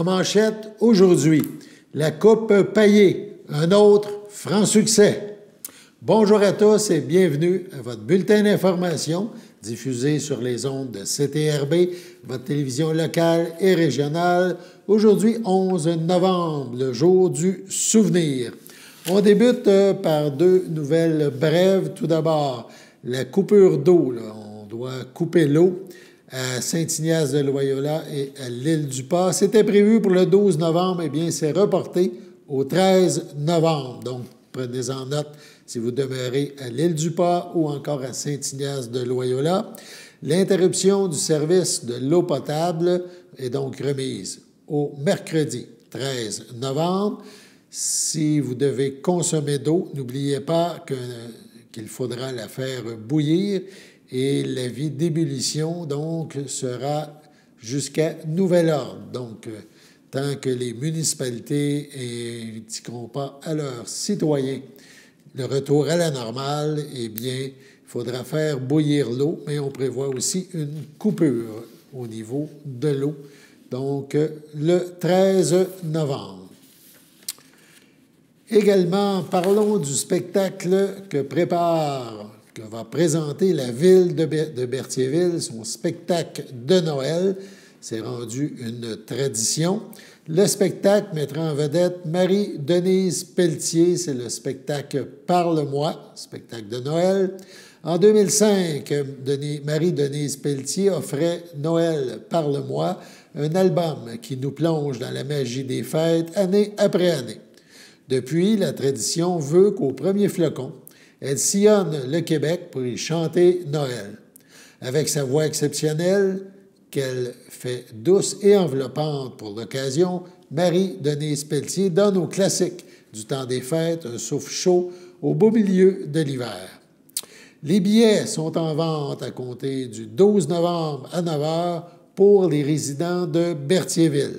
manchette aujourd'hui, la coupe Paillé, un autre franc succès. Bonjour à tous et bienvenue à votre bulletin d'information diffusé sur les ondes de CTRB, votre télévision locale et régionale. Aujourd'hui, 11 novembre, le jour du souvenir. On débute par deux nouvelles brèves. Tout d'abord, la coupure d'eau. On doit couper l'eau à Saint-Ignace-de-Loyola et à l'Île-du-Pas. C'était prévu pour le 12 novembre, eh bien, c'est reporté au 13 novembre. Donc, prenez-en note si vous demeurez à l'Île-du-Pas ou encore à Saint-Ignace-de-Loyola. L'interruption du service de l'eau potable est donc remise au mercredi 13 novembre. Si vous devez consommer d'eau, n'oubliez pas qu'il faudra la faire bouillir et l'avis d'ébullition, donc, sera jusqu'à nouvel ordre. Donc, tant que les municipalités n'indiqueront pas à leurs citoyens le retour à la normale, eh bien, il faudra faire bouillir l'eau, mais on prévoit aussi une coupure au niveau de l'eau, donc le 13 novembre. Également, parlons du spectacle que va présenter la ville de Berthierville, son spectacle de Noël. C'est rendu une tradition. Le spectacle mettra en vedette Marie-Denise Pelletier. C'est le spectacle Parle-moi, spectacle de Noël. En 2005, Marie-Denise Pelletier offrait Noël Parle-moi, un album qui nous plonge dans la magie des fêtes année après année. Depuis, la tradition veut qu'au premier flocon, elle sillonne le Québec pour y chanter Noël. Avec sa voix exceptionnelle, qu'elle fait douce et enveloppante pour l'occasion, Marie-Denise Pelletier donne aux classiques du temps des fêtes un souffle chaud au beau milieu de l'hiver. Les billets sont en vente à compter du 12 novembre à 9 h pour les résidents de Berthierville.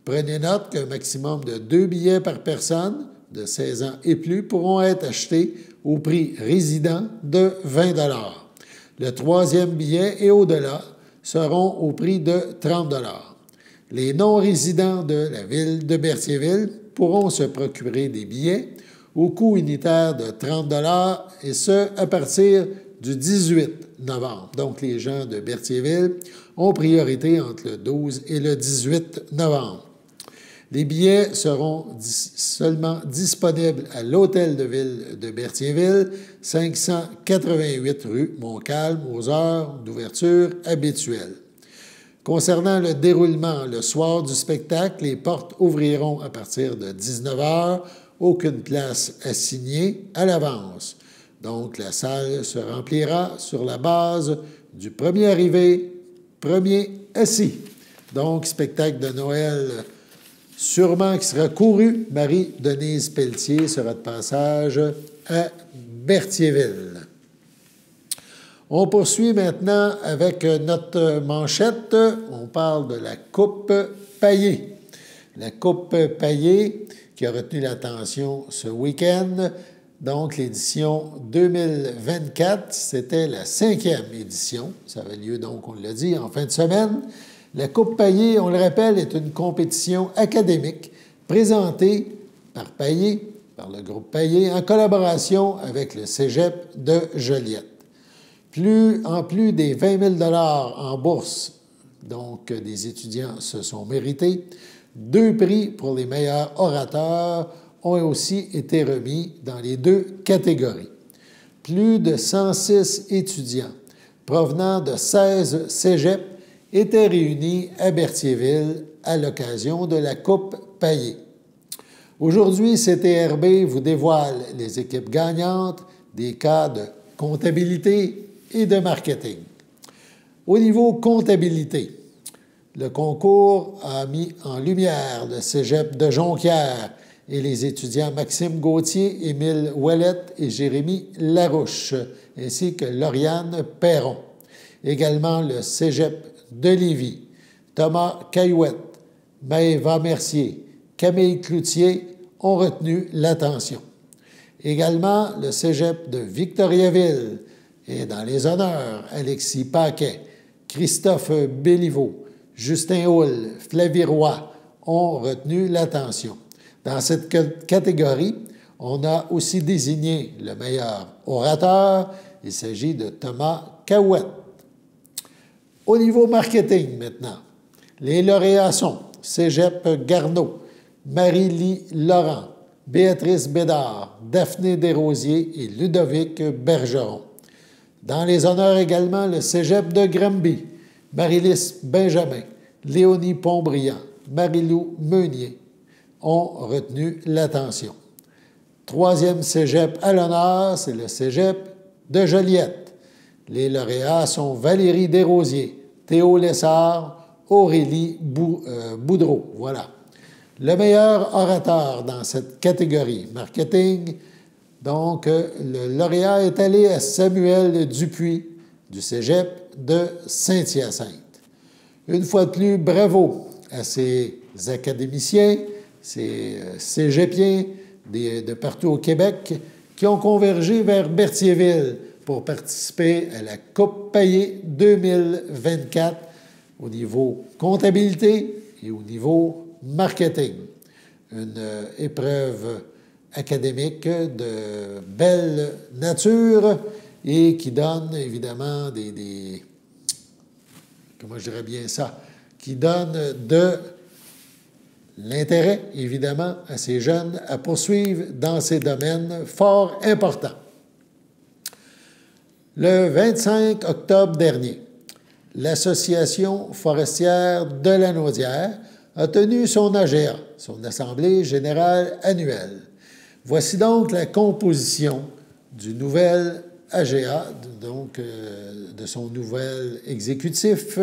Prenez note qu'un maximum de 2 billets par personne de 16 ans et plus pourront être achetés au prix résident de 20 $. Le troisième billet et au-delà seront au prix de 30 $. Les non-résidents de la ville de Berthierville pourront se procurer des billets au coût unitaire de 30 $ et ce, à partir du 18 novembre. Donc, les gens de Berthierville ont priorité entre le 12 et le 18 novembre. Les billets seront seulement disponibles à l'Hôtel de Ville de Berthierville, 588 rue Montcalm, aux heures d'ouverture habituelles. Concernant le déroulement, le soir du spectacle, les portes ouvriront à partir de 19 h, aucune place assignée à l'avance. Donc, la salle se remplira sur la base du premier arrivé, premier assis. Donc, spectacle de Noël sûrement qui sera couru. Marie-Denise Pelletier sera de passage à Berthierville. On poursuit maintenant avec notre manchette. On parle de la coupe Paillé. La coupe Paillé qui a retenu l'attention ce week-end. Donc, l'édition 2024, c'était la 5e édition. Ça avait lieu, donc, on l'a dit, en fin de semaine. La Coupe Paillé, on le rappelle, est une compétition académique présentée par Paillé, par le groupe Paillé, en collaboration avec le Cégep de Joliette. En plus des 20 000 $ en bourse, donc des étudiants se sont mérités, 2 prix pour les meilleurs orateurs ont aussi été remis dans les 2 catégories. Plus de 106 étudiants provenant de 16 cégeps étaient réunis à Berthierville à l'occasion de la Coupe Paillé. Aujourd'hui, CTRB vous dévoile les équipes gagnantes des cas de comptabilité et de marketing. Au niveau comptabilité, le concours a mis en lumière le cégep de Jonquière et les étudiants Maxime Gauthier, Émile Ouellette et Jérémy Larouche, ainsi que Lauriane Perron. Également le cégep de Lévis, Thomas Caillouette, Maëva Mercier, Camille Cloutier ont retenu l'attention. Également, le cégep de Victoriaville et dans les honneurs, Alexis Paquet, Christophe Béliveau, Justin Houle, Flavie Roy ont retenu l'attention. Dans cette catégorie, on a aussi désigné le meilleur orateur. Il s'agit de Thomas Cahouette. Au niveau marketing maintenant, les lauréats sont Cégep Garneau, Marie-Lie Laurent, Béatrice Bédard, Daphné Desrosiers et Ludovic Bergeron. Dans les honneurs également, le Cégep de Granby, Marie-Lys Benjamin, Léonie Pontbriand, Marie-Lou Meunier ont retenu l'attention. Troisième cégep à l'honneur, c'est le Cégep de Joliette. Les lauréats sont Valérie Desrosiers, Théo Lessard, Aurélie Boudreau. Voilà. Le meilleur orateur dans cette catégorie marketing, donc le lauréat est allé à Samuel Dupuis du Cégep de Saint-Hyacinthe. Une fois de plus, bravo à ces académiciens, ces cégepiens de partout au Québec qui ont convergé vers Berthierville pour participer à la Coupe Payet 2024 au niveau comptabilité et au niveau marketing. Une épreuve académique de belle nature et qui donne évidemment comment je dirais bien ça, qui donne de l'intérêt, évidemment, à ces jeunes à poursuivre dans ces domaines fort importants. Le 25 octobre dernier, l'Association forestière de la Naudière a tenu son AGA, son Assemblée générale annuelle. Voici donc la composition du nouvel AGA, donc de son nouvel exécutif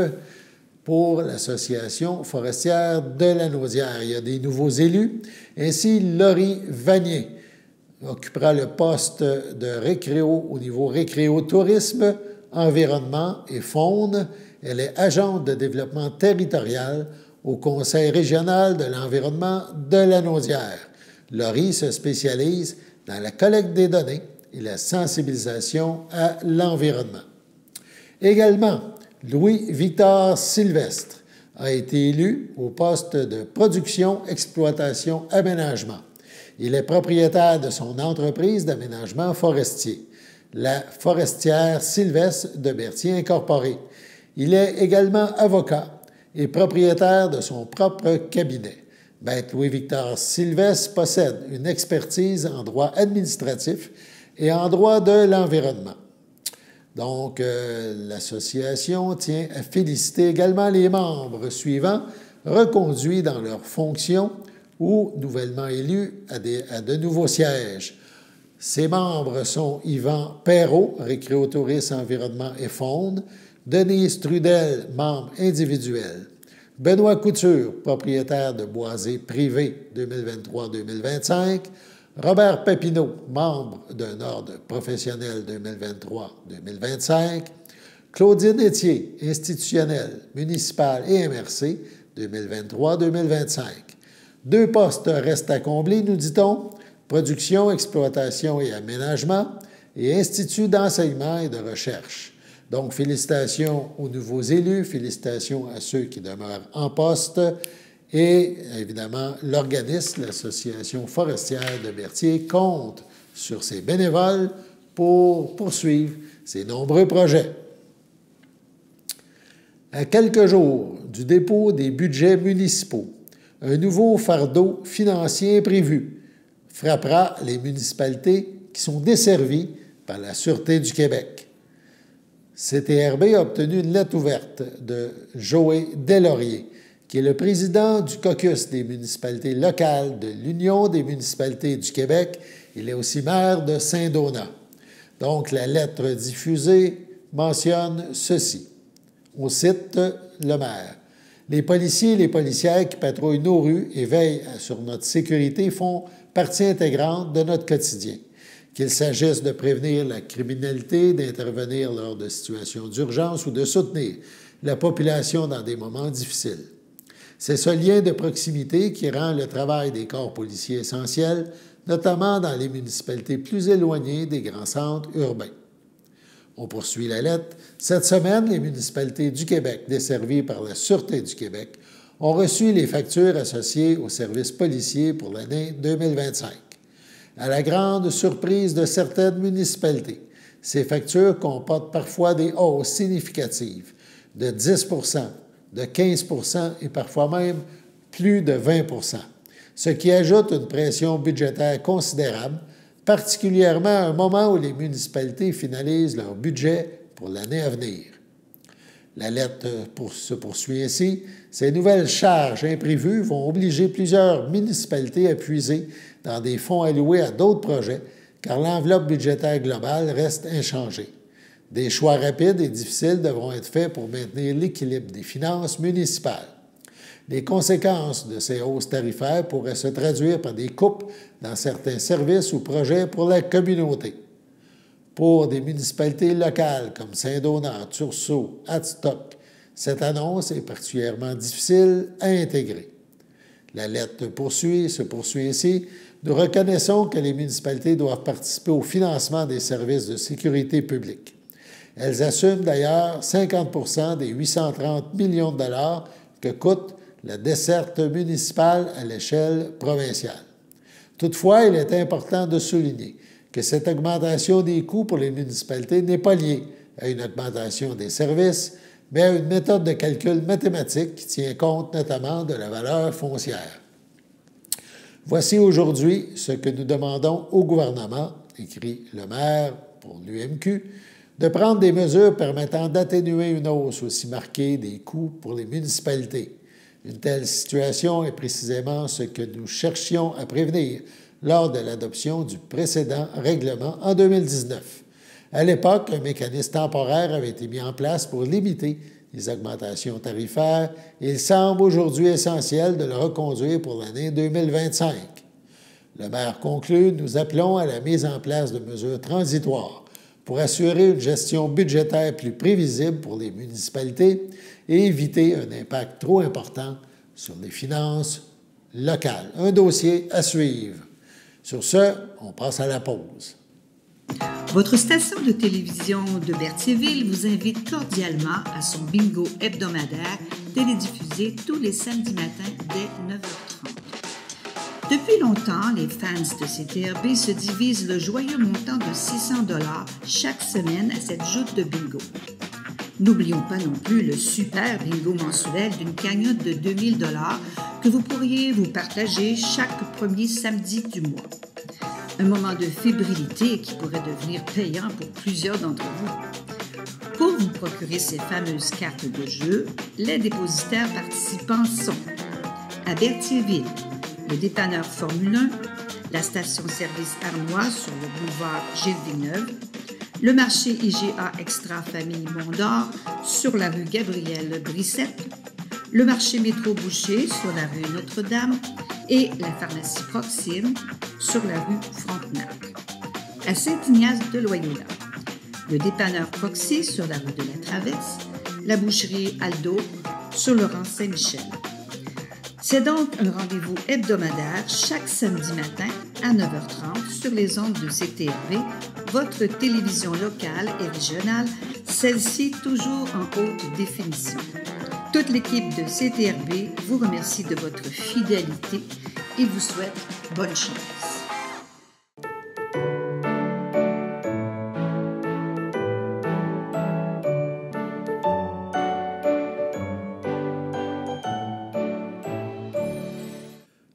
pour l'Association forestière de la Naudière. Il y a des nouveaux élus. Ainsi, Laurie Vanier occupera le poste de récréo au niveau récréo-tourisme, environnement et faune. Elle est agente de développement territorial au Conseil régional de l'environnement de la Naudière. Laurie se spécialise dans la collecte des données et la sensibilisation à l'environnement. Également, Louis-Victor Sylvestre a été élu au poste de production, exploitation, aménagement. Il est propriétaire de son entreprise d'aménagement forestier, la Forestière Sylvestre de Berthier Incorporée. Il est également avocat et propriétaire de son propre cabinet. Maître Louis-Victor Sylvestre possède une expertise en droit administratif et en droit de l'environnement. Donc, l'association tient à féliciter également les membres suivants reconduits dans leurs fonctions ou nouvellement élus à de nouveaux sièges. Ces membres sont Yvan Perrault, récréotourisme, environnement et faune, Denise Trudel, membre individuel, Benoît Couture, propriétaire de boisés privés 2023-2025, Robert Papineau, membre d'un ordre professionnel 2023-2025, Claudine Etier, institutionnelle, municipale et MRC 2023-2025. 2 postes restent à combler, nous dit-on, production, exploitation et aménagement et Institut d'enseignement et de recherche. Donc, félicitations aux nouveaux élus, félicitations à ceux qui demeurent en poste et, évidemment, l'organisme, l'Association forestière de Berthier, compte sur ses bénévoles pour poursuivre ses nombreux projets. À quelques jours du dépôt des budgets municipaux, un nouveau fardeau financier prévu frappera les municipalités qui sont desservies par la Sûreté du Québec. CTRB a obtenu une lettre ouverte de Joé Deslauriers, qui est le président du caucus des municipalités locales de l'Union des municipalités du Québec. Il est aussi maire de Saint-Donat. Donc, la lettre diffusée mentionne ceci. On cite le maire. Les policiers et les policières qui patrouillent nos rues et veillent sur notre sécurité font partie intégrante de notre quotidien. Qu'il s'agisse de prévenir la criminalité, d'intervenir lors de situations d'urgence ou de soutenir la population dans des moments difficiles. C'est ce lien de proximité qui rend le travail des corps policiers essentiel, notamment dans les municipalités plus éloignées des grands centres urbains. On poursuit la lettre. Cette semaine, les municipalités du Québec desservies par la Sûreté du Québec ont reçu les factures associées aux services policiers pour l'année 2025. À la grande surprise de certaines municipalités, ces factures comportent parfois des hausses significatives de 10 de 15 et parfois même plus de 20 ce qui ajoute une pression budgétaire considérable, particulièrement à un moment où les municipalités finalisent leur budget pour l'année à venir. La lettre se poursuit ainsi. Ces nouvelles charges imprévues vont obliger plusieurs municipalités à puiser dans des fonds alloués à d'autres projets, car l'enveloppe budgétaire globale reste inchangée. Des choix rapides et difficiles devront être faits pour maintenir l'équilibre des finances municipales. Les conséquences de ces hausses tarifaires pourraient se traduire par des coupes dans certains services ou projets pour la communauté. Pour des municipalités locales comme Saint-Donat, Tursault, Hadstock, cette annonce est particulièrement difficile à intégrer. La lettre se poursuit ici. Nous reconnaissons que les municipalités doivent participer au financement des services de sécurité publique. Elles assument d'ailleurs 50 des 830 millions de dollars que coûte la desserte municipale à l'échelle provinciale. Toutefois, il est important de souligner que cette augmentation des coûts pour les municipalités n'est pas liée à une augmentation des services, mais à une méthode de calcul mathématique qui tient compte notamment de la valeur foncière. Voici aujourd'hui ce que nous demandons au gouvernement, écrit le maire pour l'UMQ, de prendre des mesures permettant d'atténuer une hausse aussi marquée des coûts pour les municipalités. Une telle situation est précisément ce que nous cherchions à prévenir lors de l'adoption du précédent règlement en 2019. À l'époque, un mécanisme temporaire avait été mis en place pour limiter les augmentations tarifaires et il semble aujourd'hui essentiel de le reconduire pour l'année 2025. Le maire conclut, nous appelons à la mise en place de mesures transitoires pour assurer une gestion budgétaire plus prévisible pour les municipalités et éviter un impact trop important sur les finances locales. Un dossier à suivre. Sur ce, on passe à la pause. Votre station de télévision de Berthierville vous invite cordialement à son bingo hebdomadaire télédiffusé tous les samedis matins dès 9h30. Depuis longtemps, les fans de CTRB se divisent le joyeux montant de 600 $ chaque semaine à cette joute de bingo. N'oublions pas non plus le super bingo mensuel d'une cagnotte de 2000 $ que vous pourriez vous partager chaque premier samedi du mois. Un moment de fébrilité qui pourrait devenir payant pour plusieurs d'entre vous. Pour vous procurer ces fameuses cartes de jeu, les dépositaires participants sont à Berthierville, le dépanneur Formule 1, la station-service Armois sur le boulevard Gilles Villeneuve, le marché IGA Extra Famille Mont-d'Or sur la rue Gabrielle Brissette, le marché Métro Boucher sur la rue Notre-Dame et la pharmacie Proxime sur la rue Frontenac. À Saint-Ignace de Loyola, le dépanneur Proxy sur la rue de la Traverse, la boucherie Aldo sur le rang Saint-Michel. C'est donc un rendez-vous hebdomadaire chaque samedi matin à 9h30 sur les ondes de CTRB, votre télévision locale et régionale, celle-ci toujours en haute définition. Toute l'équipe de CTRB vous remercie de votre fidélité et vous souhaite bonne chance.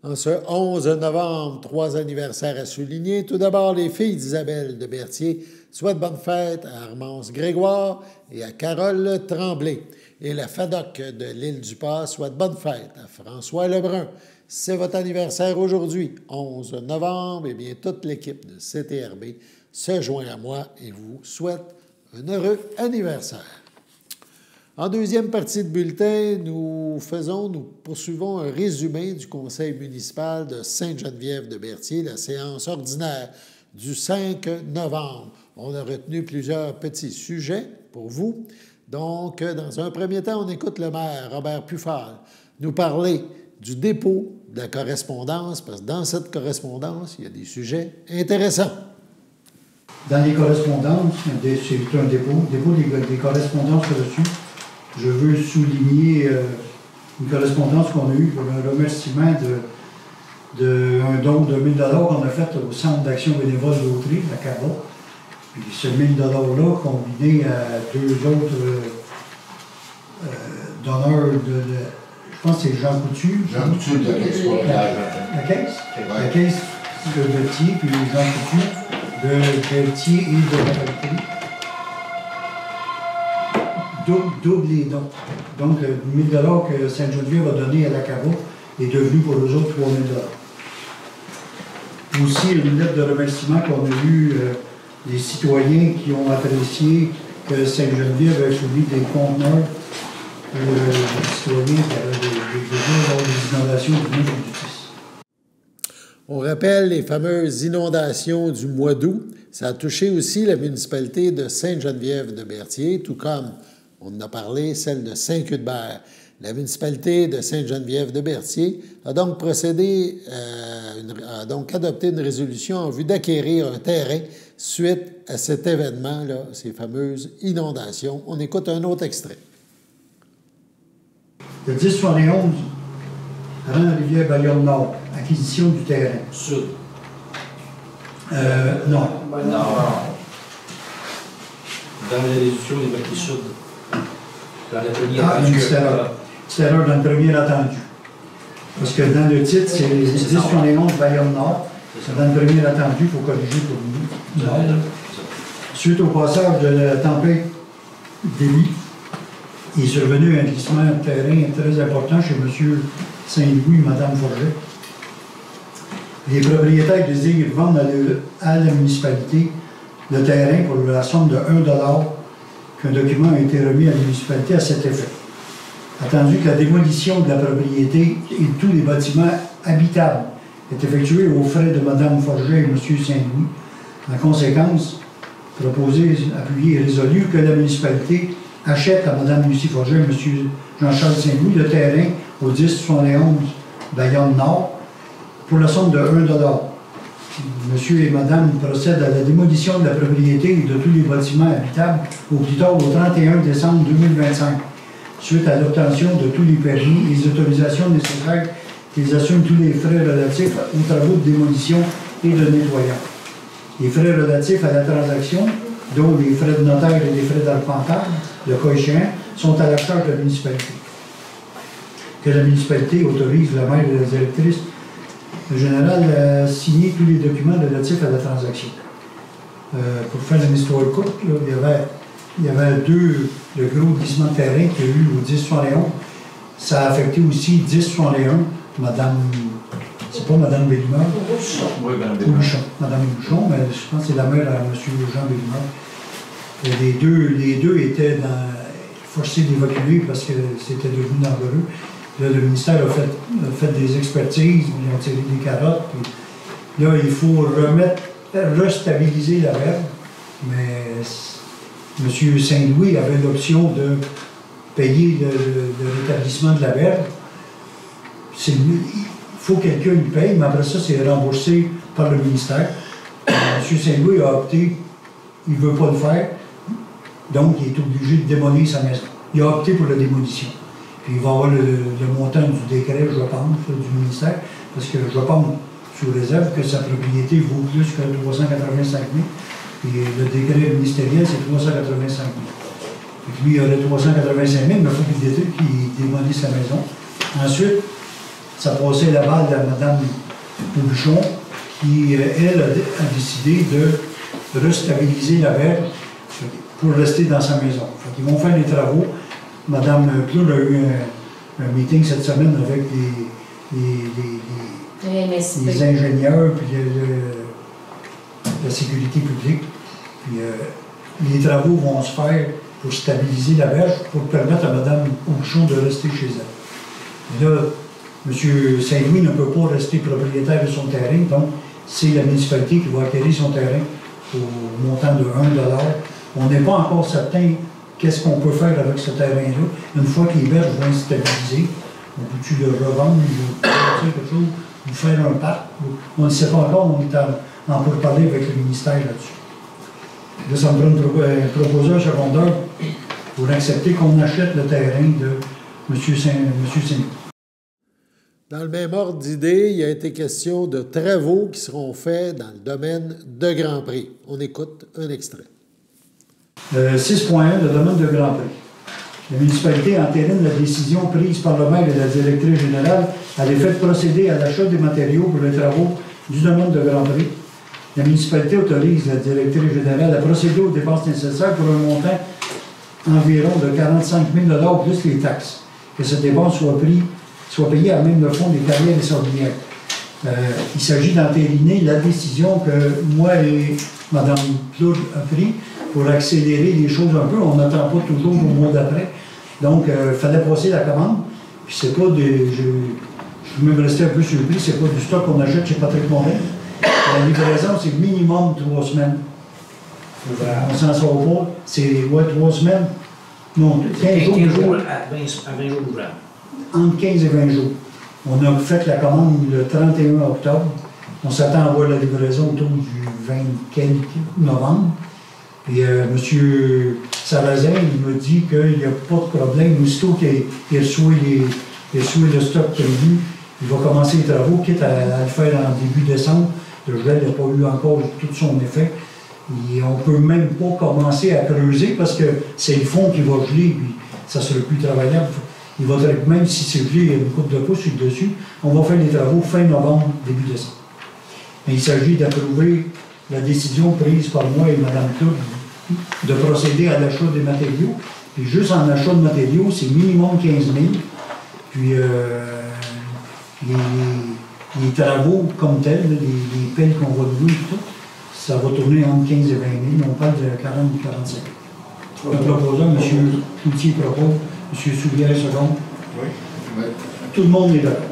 En ce 11 novembre, 3 anniversaires à souligner. Tout d'abord, les filles d'Isabelle de Berthier souhaitent bonne fête à Armance Grégoire et à Carole Tremblay. Et la FADOC de l'Île-du-Pas souhaite bonne fête à François Lebrun. C'est votre anniversaire aujourd'hui, 11 novembre. Eh bien, toute l'équipe de CTRB se joint à moi et vous souhaite un heureux anniversaire. En deuxième partie de bulletin, nous poursuivons un résumé du conseil municipal de Sainte-Geneviève-de-Berthier, la séance ordinaire du 5 novembre. On a retenu plusieurs petits sujets pour vous. Donc, dans un premier temps, on écoute le maire, Robert Pufal, nous parler du dépôt de la correspondance, parce que dans cette correspondance, il y a des sujets intéressants. Dans les correspondances, c'est un dépôt des correspondances reçues. Je veux souligner une correspondance qu'on a eue pour un remerciement d'un don de 1 000 $, qu'on a fait au Centre d'action bénévole d'Autry, à Cabot. Puis ce 1 000 $-là, combiné à 2 autres donneurs je pense que c'est Jean Coutu. Jean Coutu de la Caisse populaire. La Caisse? Ouais. La Caisse de Berthier, puis Jean Coutu de Berthier et de la Valtrie. Double les dons. Donc, le 1 000 $ que Sainte-Geneviève a donné à la CAVA est devenu pour eux autres 3 000 $. Aussi, une lettre de remerciement qu'on a eue des citoyens qui ont apprécié que Sainte-Geneviève a fourni des conteneurs pour les citoyens qui avaient des besoins lors des inondations du mois d'août. On rappelle les fameuses inondations du mois d'août. Ça a touché aussi la municipalité de Sainte-Geneviève-de-Berthier, tout comme, on en a parlé, celle de Saint-Cuthbert. La municipalité de Sainte-Geneviève-de-Berthier a donc adopté une résolution en vue d'acquérir un terrain suite à cet événement-là, ces fameuses inondations. On écoute un autre extrait. Le 1071, Rang-Rivière-Bayonne-Nord, acquisition du terrain. Sud. Non. Nord. Dans la résolution, il est marqué sud. Dans la première C'est erreur dans le premier attendu. Parce que dans le titre, c'est 1071 Bayonne-Nord. Dans le premier attendu, il faut corriger pour nous. Nord. Suite au passage de la tempête d'Élie, il est survenu un glissement de terrain très important chez M. Saint-Louis et Mme Forget. Les propriétaires désirent vendre à la municipalité le terrain pour la somme de 1 $, qu'un document a été remis à la municipalité à cet effet. Attendu que la démolition de la propriété et de tous les bâtiments habitables est effectuée aux frais de Mme Forget et M. Saint-Louis, en conséquence, proposé, appuyé et résolu que la municipalité achète à Mme Lucie Forget et M. Jean-Charles Saint-Louis le terrain au 1071 Bayonne-Nord pour la somme de 1 $. Monsieur et Madame procèdent à la démolition de la propriété et de tous les bâtiments habitables au plus tard au 31 décembre 2025, suite à l'obtention de tous les permis et les autorisations nécessaires qu'ils assument tous les frais relatifs aux travaux de démolition et de nettoyage. Les frais relatifs à la transaction, dont les frais de notaire et les frais d'arpentage, le cas échéant, sont à la charge de la municipalité. Que la municipalité autorise la maire et la directrice générale à signer tous les documents relatifs à la transaction. Pour faire une histoire courte, là, il y avait le gros glissement de terrain qu'il y a eu au 1071. Ça a affecté aussi 1061, Madame, c'est pas Madame Bélimard? Oui, Madame Bouchon. Madame Bouchon, mais je pense que c'est la mère à M. Jean Bélimard. Les deux étaient forcés d'évacuer parce que c'était devenu dangereux. Là, le ministère a fait des expertises, ils ont tiré des carottes. Puis là, il faut restabiliser la verbe. Mais M. Saint-Louis avait l'option de payer le rétablissement de la verbe. Il faut que quelqu'un le paye, mais après ça, c'est remboursé par le ministère. M. Saint-Louis a opté, il ne veut pas le faire, donc il est obligé de démolir sa maison. Il a opté pour la démolition. Puis il va avoir le montant du décret, je pense, du ministère, parce que je pense, sous réserve, que sa propriété vaut plus que 385 000. Puis le décret ministériel, c'est 385 000. Puis lui, il aurait 385 000, mais il faut qu'il démolisse sa maison. Ensuite, ça passait la balle à Mme Bouchon, qui, elle, a décidé de restabiliser la verbe pour rester dans sa maison. Ils vont faire les travaux. Mme Plourde a eu un meeting cette semaine avec les ingénieurs et la sécurité publique. Puis, les travaux vont se faire pour stabiliser la verge, pour permettre à Mme Bouchon de rester chez elle. Et là, M. Saint-Louis ne peut pas rester propriétaire de son terrain, donc c'est la municipalité qui va acquérir son terrain au montant de 1 $. On n'est pas encore certain qu'est-ce qu'on peut faire avec ce terrain-là. Une fois que les berges vont être stabilisées, on peut-tu le revendre, ou faire quelque chose, ou faire un parc. On ne sait pas encore, on est en pourparlers avec le ministère là-dessus. Là, ça me prend un proposeur secondaire pour accepter qu'on achète le terrain de Monsieur Signy. Dans le même ordre d'idée, il a été question de travaux qui seront faits dans le domaine de Grand Prix. On écoute un extrait. 6.1, le domaine de Grand Prix. La municipalité entérine la décision prise par le maire et la directrice générale à l'effet de procéder à l'achat des matériaux pour les travaux du domaine de Grand Prix. La municipalité autorise la directrice générale à procéder aux dépenses nécessaires pour un montant environ de 45 000 plus les taxes. Que cette dépense soit payée à même le fonds des carrières et sordières. Il s'agit d'entériner la décision que moi et Mme Claude a prise pour accélérer les choses un peu. On n'attend pas toujours au mois d'après. Donc, il fallait passer la commande. Puis c'est pas des... Je suis même resté un peu surpris, c'est pas du stock qu'on achète chez Patrick Morin. La livraison, c'est minimum 3 semaines. On s'en sort pas. C'est 3 semaines. Non, 15 jours. 15 jours à 20 jours ouvrables. Entre 15 et 20 jours. On a fait la commande le 31 octobre. On s'attend à voir la livraison autour du 24 novembre. Et M. Sarrazin, il me dit qu'il n'y a pas de problème. Aussitôt qu'il reçoit le stock prévu, il va commencer les travaux, quitte à le faire en début décembre. Le gel n'a pas eu encore tout son effet. Et on ne peut même pas commencer à creuser parce que c'est le fond qui va geler, puis ça ne sera plus travaillable. Il va même si c'est gelé, il y a une coupe de pouce sur le dessus, on va faire les travaux fin novembre, début décembre. Mais il s'agit d'approuver la décision prise par moi et Mme Claude de procéder à l'achat des matériaux. Puis juste en achat de matériaux, c'est minimum 15 000. Puis les travaux comme tels, les pelles qu'on va louer et tout, ça va tourner entre 15 et 20 000. On parle de 40 ou 45 000. Le proposant, M. Cloutier propose, M. Soulière second. Oui. Oui. Tout le monde est d'accord.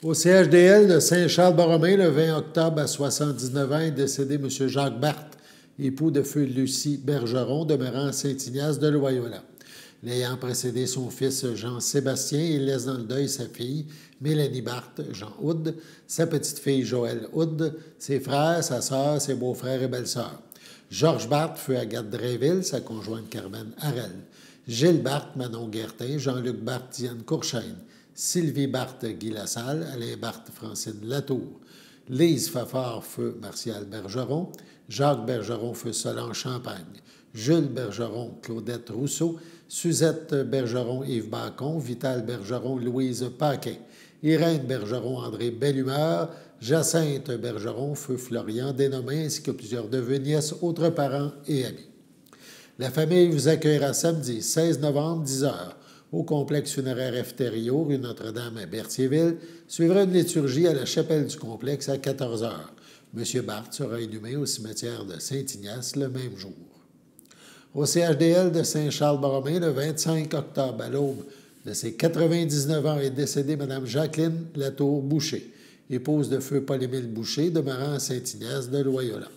Au CHDL de Saint-Charles-Borromée, le 20 octobre à 79 ans, est décédé M. Jacques Barthes, époux de feu Lucie Bergeron, demeurant à Saint-Ignace de Loyola. L'ayant précédé son fils Jean-Sébastien, il laisse dans le deuil sa fille Mélanie Barthes, Jean Houde, sa petite-fille Joëlle Houde, ses frères, sa sœur, ses beaux-frères et belles-sœurs. Georges Barthes fut Agathe Drainville, sa conjointe Carmen Harel. Gilles Barthes, Manon Guertin, Jean-Luc Barthes, Diane Courchaine. Sylvie Barthes, Guy Lassalle, Alain Barthes, Francine Latour, Lise Fafard, feu Martial Bergeron, Jacques Bergeron, feu Solange Champagne, Jules Bergeron, Claudette Rousseau, Suzette Bergeron, Yves Bacon, Vital Bergeron, Louise Paquin, Irène Bergeron, André Bellumeur, Jacinthe Bergeron, feu Florian Dénommé, ainsi que plusieurs neveux, nièces, autres parents et amis. La famille vous accueillera samedi 16 novembre, 10 h, au complexe funéraire Efterio, rue Notre-Dame à Berthierville, suivra une liturgie à la chapelle du complexe à 14 h. M. Barthes sera inhumé au cimetière de Saint-Ignace le même jour. Au CHDL de Saint-Charles-Borromée, le 25 octobre, à l'aube de ses 99 ans, est décédée Mme Jacqueline Latour-Boucher, épouse de feu Paul-Émile Boucher, demeurant à Saint-Ignace de Loyola.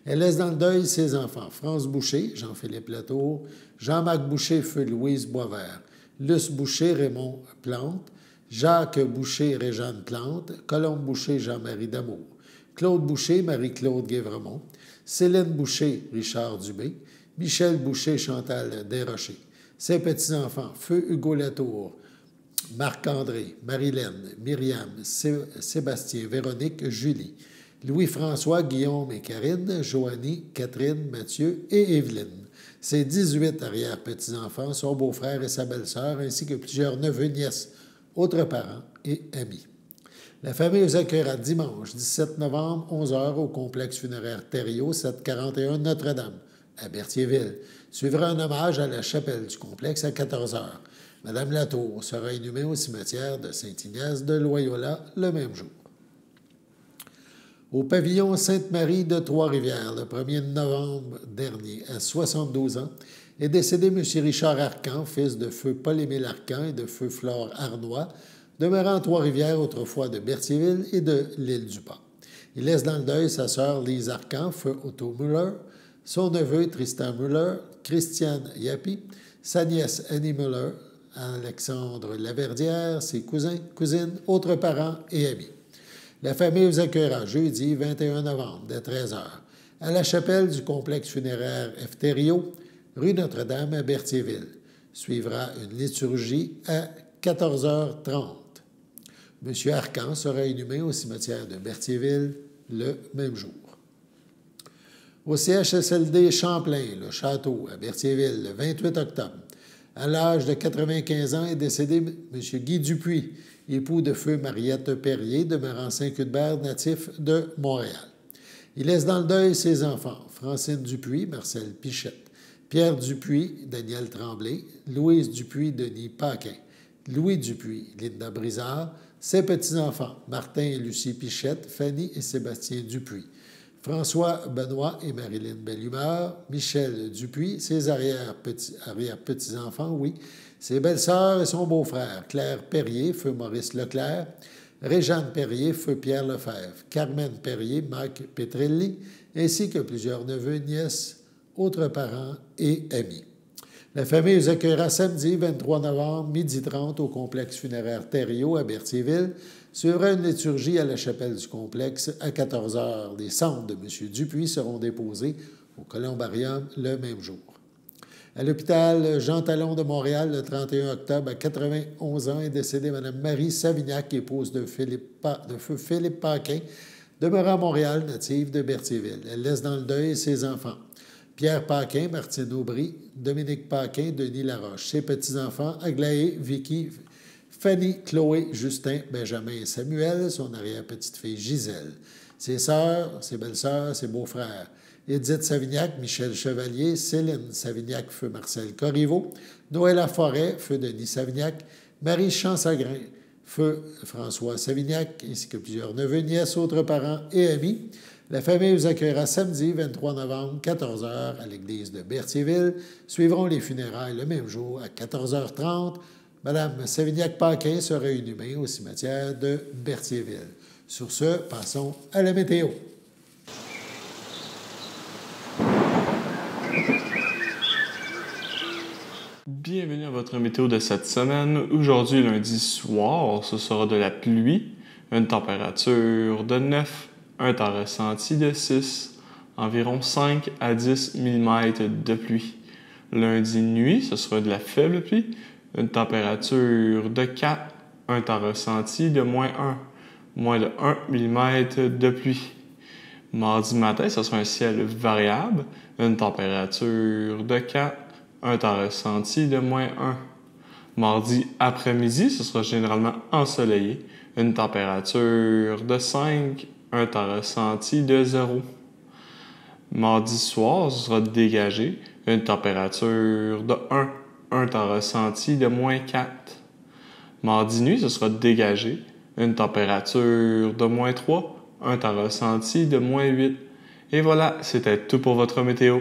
Elle laisse dans le deuil ses enfants, France Boucher, Jean-Philippe Latour, Jean-Marc Boucher, feu Louise Boisvert, Luce Boucher, Raymond Plante, Jacques Boucher, Réjeanne Plante, Colombe Boucher, Jean-Marie Damour, Claude Boucher, Marie-Claude Guévremont, Céline Boucher, Richard Dubé, Michel Boucher, Chantal Desrochers. Ses petits-enfants, feu Hugo Latour, Marc-André, Marilène, Myriam, Sébastien, Véronique, Julie, Louis-François, Guillaume et Karine, Joanie, Catherine, Mathieu et Évelyne. Ses 18 arrière-petits-enfants, son beau-frère et sa belle-sœur, ainsi que plusieurs neveux, nièces, autres parents et amis. La famille vous accueillera dimanche 17 novembre, 11 h, au complexe funéraire Thériault, 741 Notre-Dame, à Berthierville. Suivra un hommage à la chapelle du complexe à 14 h. Madame Latour sera inhumée au cimetière de Saint-Ignace de Loyola le même jour. Au pavillon Sainte-Marie de Trois-Rivières, le 1er novembre dernier, à 72 ans, est décédé M. Richard Arcan, fils de feu Paul-Émile Arcan et de feu Flore Arnois, demeurant à Trois-Rivières, autrefois de Berthierville et de l'île du Pas. Il laisse dans le deuil sa sœur Lise Arcan, feu Otto Müller, son neveu Tristan Müller, Christiane Yappy, sa nièce Annie Müller, Alexandre Laverdière, ses cousins, cousines, autres parents et amis. La famille vous accueillera jeudi 21 novembre, dès 13h, à la chapelle du complexe funéraire Efterio, rue Notre-Dame à Berthierville. Suivra une liturgie à 14h30. M. Arcan sera inhumé au cimetière de Berthierville le même jour. Au CHSLD Champlain, le château à Berthierville, le 28 octobre, à l'âge de 95 ans, est décédé M. Guy Dupuis, époux de feu Mariette Perrier, demeurant Saint-Cuthbert, natif de Montréal. Il laisse dans le deuil ses enfants, Francine Dupuis, Marcel Pichette, Pierre Dupuis, Daniel Tremblay, Louise Dupuis, Denis Paquin, Louis Dupuis, Linda Brizard, ses petits-enfants, Martin et Lucie Pichette, Fanny et Sébastien Dupuis, François Benoît et Marilyn Bellumeur, Michel Dupuis, ses arrière-petits-enfants, ses belles-sœurs et son beau-frère, Claire Perrier, feu Maurice Leclerc, Réjeanne Perrier, feu Pierre Lefebvre, Carmen Perrier, Marc Petrelli, ainsi que plusieurs neveux, nièces, autres parents et amis. La famille vous accueillera samedi 23 novembre, 12h30, au complexe funéraire Thériault à Berthierville. Suivra une liturgie à la chapelle du complexe à 14h. Les cendres de M. Dupuis seront déposées au columbarium le même jour. À l'hôpital Jean Talon de Montréal, le 31 octobre, à 91 ans, est décédée Mme Marie Savignac, épouse de feu Philippe Paquin, demeurant à Montréal, native de Berthierville. Elle laisse dans le deuil ses enfants, Pierre Paquin, Martine Aubry, Dominique Paquin, Denis Laroche. Ses petits-enfants, Aglaé, Vicky, Fanny, Chloé, Justin, Benjamin et Samuel, son arrière-petite-fille Gisèle. Ses sœurs, ses belles-sœurs, ses beaux-frères, Édith Savignac, Michel Chevalier, Céline Savignac, feu Marcel Corriveau, Noël Laforêt, feu Denis Savignac, Marie Chansagrin, feu François Savignac, ainsi que plusieurs neveux, nièces, autres parents et amis. La famille vous accueillera samedi 23 novembre, 14h, à l'église de Berthierville. Suivront les funérailles le même jour à 14h30. Mme Savignac-Paquin sera inhumée au cimetière de Berthierville. Sur ce, passons à la météo. Bienvenue à votre météo de cette semaine. Aujourd'hui, lundi soir, ce sera de la pluie, une température de 9, un temps ressenti de 6, environ 5 à 10 mm de pluie. Lundi nuit, ce sera de la faible pluie, une température de 4, un temps ressenti de moins de 1 mm de pluie. Mardi matin, ce sera un ciel variable, une température de 4, un temps ressenti de moins 1. Mardi après-midi, ce sera généralement ensoleillé, une température de 5, un temps ressenti de 0. Mardi soir, ce sera dégagé, une température de 1, un temps ressenti de moins 4. Mardi nuit, ce sera dégagé, une température de moins 3, un temps ressenti de moins 8. Et voilà, c'était tout pour votre météo.